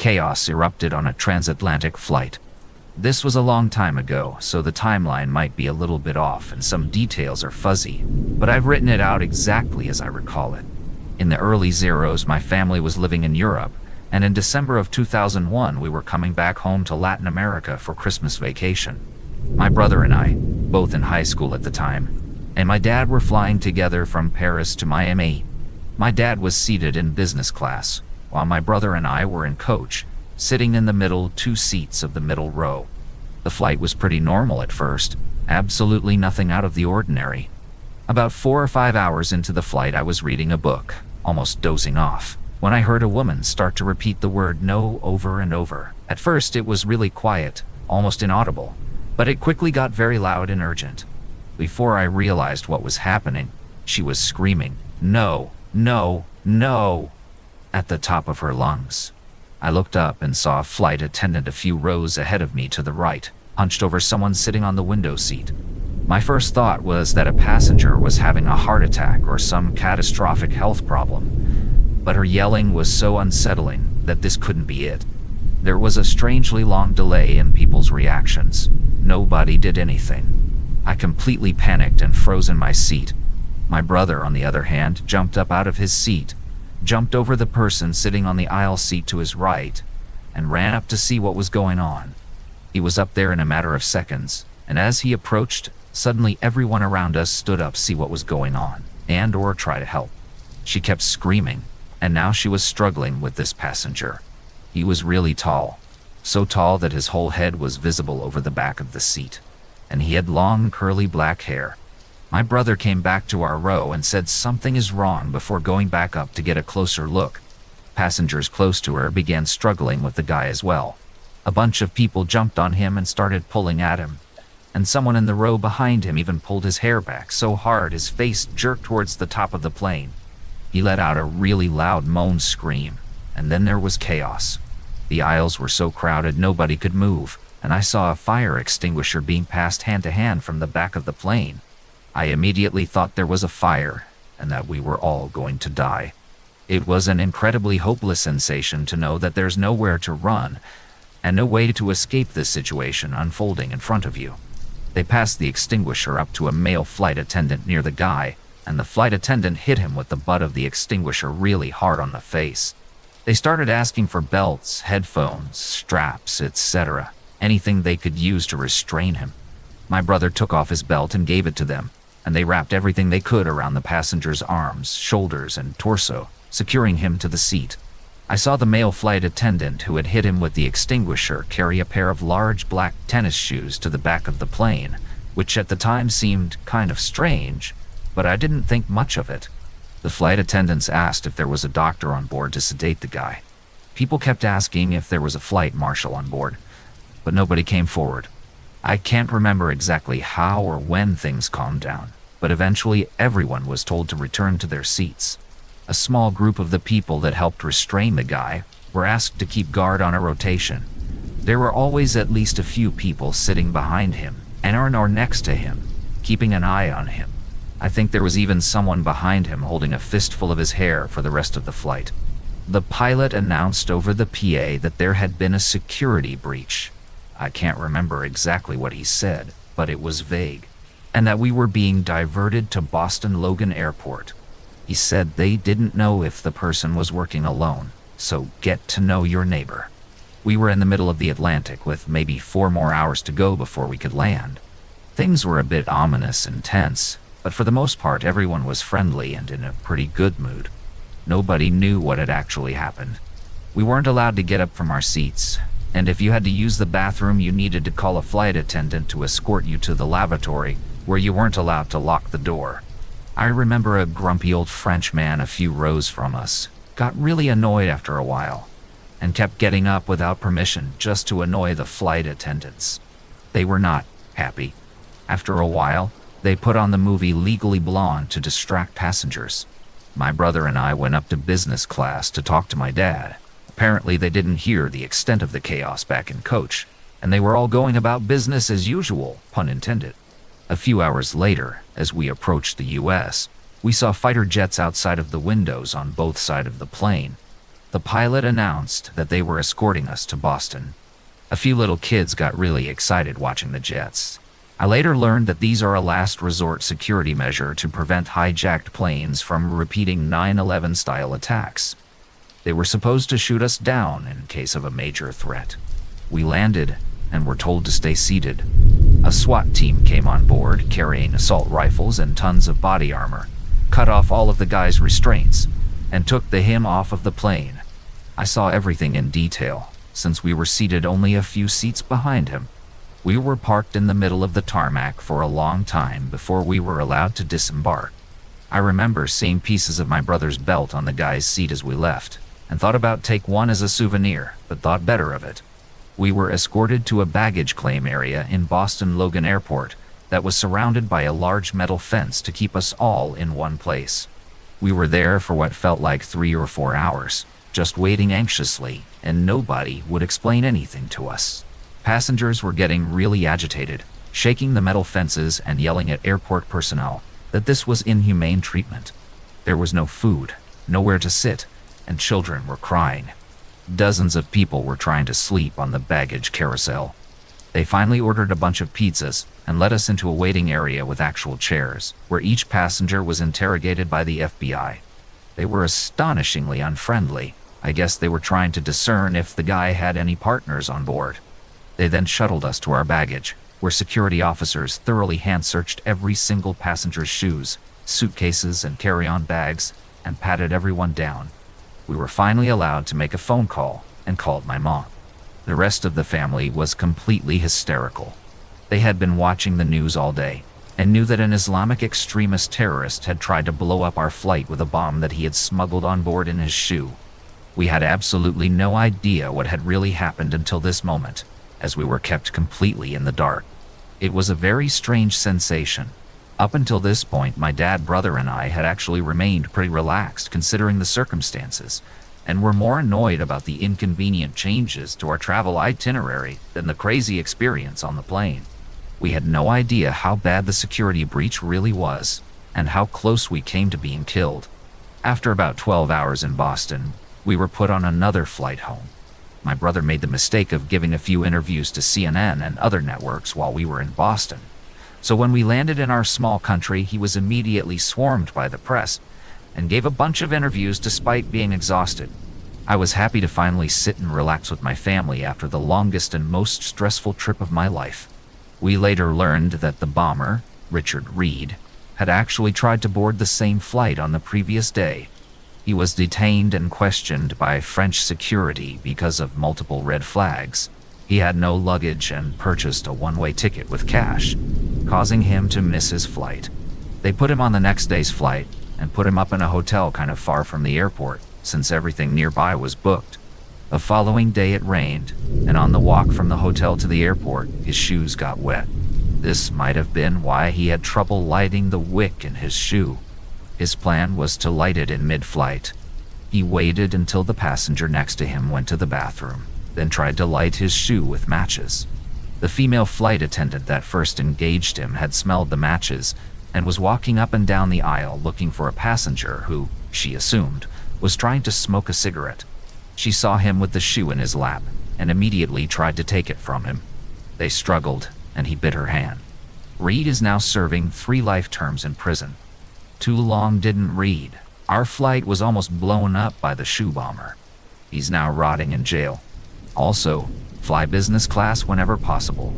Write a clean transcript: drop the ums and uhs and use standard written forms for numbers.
Chaos erupted on a transatlantic flight. This was a long time ago, so the timeline might be a little bit off and some details are fuzzy, but I've written it out exactly as I recall it. In the early zeros, my family was living in Europe, and in December of 2001, we were coming back home to Latin America for Christmas vacation. My brother and I, both in high school at the time, and my dad were flying together from Paris to Miami. My dad was seated in business class, while my brother and I were in coach, sitting in the middle 2 seats of the middle row. The flight was pretty normal at first, absolutely nothing out of the ordinary. About 4 or 5 hours into the flight, I was reading a book, almost dozing off, when I heard a woman start to repeat the word "no" over and over. At first it was really quiet, almost inaudible, but it quickly got very loud and urgent. Before I realized what was happening, she was screaming, "No, no, no," at the top of her lungs. I looked up and saw a flight attendant a few rows ahead of me to the right, hunched over someone sitting on the window seat. My first thought was that a passenger was having a heart attack or some catastrophic health problem, but her yelling was so unsettling that this couldn't be it. There was a strangely long delay in people's reactions. Nobody did anything. I completely panicked and froze in my seat. My brother, on the other hand, jumped up out of his seat, jumped over the person sitting on the aisle seat to his right, and ran up to see what was going on. He was up there in a matter of seconds, and as he approached, suddenly everyone around us stood up to see what was going on, and or try to help. She kept screaming, and now she was struggling with this passenger. He was really tall, so tall that his whole head was visible over the back of the seat, and he had long curly black hair. My brother came back to our row and said something is wrong before going back up to get a closer look. Passengers close to her began struggling with the guy as well. A bunch of people jumped on him and started pulling at him, and someone in the row behind him even pulled his hair back so hard his face jerked towards the top of the plane. He let out a really loud moan scream, and then there was chaos. The aisles were so crowded nobody could move, and I saw a fire extinguisher being passed hand to hand from the back of the plane. I immediately thought there was a fire, and that we were all going to die. It was an incredibly hopeless sensation to know that there's nowhere to run, and no way to escape this situation unfolding in front of you. They passed the extinguisher up to a male flight attendant near the guy, and the flight attendant hit him with the butt of the extinguisher really hard on the face. They started asking for belts, headphones, straps, etc., anything they could use to restrain him. My brother took off his belt and gave it to them, and they wrapped everything they could around the passenger's arms, shoulders, and torso, securing him to the seat. I saw the male flight attendant who had hit him with the extinguisher carry a pair of large black tennis shoes to the back of the plane, which at the time seemed kind of strange, but I didn't think much of it. The flight attendants asked if there was a doctor on board to sedate the guy. People kept asking if there was a flight marshal on board, but nobody came forward. I can't remember exactly how or when things calmed down, but eventually everyone was told to return to their seats. A small group of the people that helped restrain the guy were asked to keep guard on a rotation. There were always at least a few people sitting behind him and or next to him, keeping an eye on him. I think there was even someone behind him holding a fistful of his hair for the rest of the flight. The pilot announced over the PA that there had been a security breach. I can't remember exactly what he said, but it was vague, and that we were being diverted to Boston Logan Airport. He said they didn't know if the person was working alone, so get to know your neighbor. We were in the middle of the Atlantic with maybe 4 more hours to go before we could land. Things were a bit ominous and tense, but for the most part everyone was friendly and in a pretty good mood. Nobody knew what had actually happened. We weren't allowed to get up from our seats, and if you had to use the bathroom, you needed to call a flight attendant to escort you to the lavatory, where you weren't allowed to lock the door. I remember a grumpy old French man a few rows from us got really annoyed after a while, and kept getting up without permission just to annoy the flight attendants. They were not happy. After a while, they put on the movie Legally Blonde to distract passengers. My brother and I went up to business class to talk to my dad. Apparently they didn't hear the extent of the chaos back in coach, and they were all going about business as usual, pun intended. A few hours later, as we approached the US, we saw fighter jets outside of the windows on both sides of the plane. The pilot announced that they were escorting us to Boston. A few little kids got really excited watching the jets. I later learned that these are a last resort security measure to prevent hijacked planes from repeating 9/11 style attacks. They were supposed to shoot us down in case of a major threat. We landed and were told to stay seated. A SWAT team came on board carrying assault rifles and tons of body armor, cut off all of the guy's restraints, and took him off of the plane. I saw everything in detail, since we were seated only a few seats behind him. We were parked in the middle of the tarmac for a long time before we were allowed to disembark. I remember seeing pieces of my brother's belt on the guy's seat as we left, and thought about take one as a souvenir, but thought better of it. We were escorted to a baggage claim area in Boston Logan Airport that was surrounded by a large metal fence to keep us all in one place. We were there for what felt like 3 or 4 hours, just waiting anxiously, and nobody would explain anything to us. Passengers were getting really agitated, shaking the metal fences and yelling at airport personnel that this was inhumane treatment. There was no food, nowhere to sit, and children were crying. Dozens of people were trying to sleep on the baggage carousel. They finally ordered a bunch of pizzas and led us into a waiting area with actual chairs, where each passenger was interrogated by the FBI. They were astonishingly unfriendly. I guess they were trying to discern if the guy had any partners on board. They then shuttled us to our baggage, where security officers thoroughly hand-searched every single passenger's shoes, suitcases, and carry-on bags, and patted everyone down. We were finally allowed to make a phone call and called my mom. The rest of the family was completely hysterical. They had been watching the news all day and knew that an Islamic extremist terrorist had tried to blow up our flight with a bomb that he had smuggled on board in his shoe. We had absolutely no idea what had really happened until this moment, as we were kept completely in the dark. It was a very strange sensation. Up until this point, my dad, brother, and I had actually remained pretty relaxed considering the circumstances, and were more annoyed about the inconvenient changes to our travel itinerary than the crazy experience on the plane. We had no idea how bad the security breach really was, and how close we came to being killed. After about 12 hours in Boston, we were put on another flight home. My brother made the mistake of giving a few interviews to CNN and other networks while we were in Boston. So when we landed in our small country, he was immediately swarmed by the press and gave a bunch of interviews despite being exhausted. I was happy to finally sit and relax with my family after the longest and most stressful trip of my life. We later learned that the bomber, Richard Reed, had actually tried to board the same flight on the previous day. He was detained and questioned by French security because of multiple red flags. He had no luggage and purchased a one-way ticket with cash, causing him to miss his flight. They put him on the next day's flight and put him up in a hotel kind of far from the airport, since everything nearby was booked. The following day it rained, and on the walk from the hotel to the airport, his shoes got wet. This might have been why he had trouble lighting the wick in his shoe. His plan was to light it in mid-flight. He waited until the passenger next to him went to the bathroom, then tried to light his shoe with matches. The female flight attendant that first engaged him had smelled the matches and was walking up and down the aisle looking for a passenger who, she assumed, was trying to smoke a cigarette. She saw him with the shoe in his lap and immediately tried to take it from him. They struggled, and he bit her hand. Reed is now serving 3 life terms in prison. Too long didn't read. Our flight was almost blown up by the shoe bomber. He's now rotting in jail. Also, fly business class whenever possible.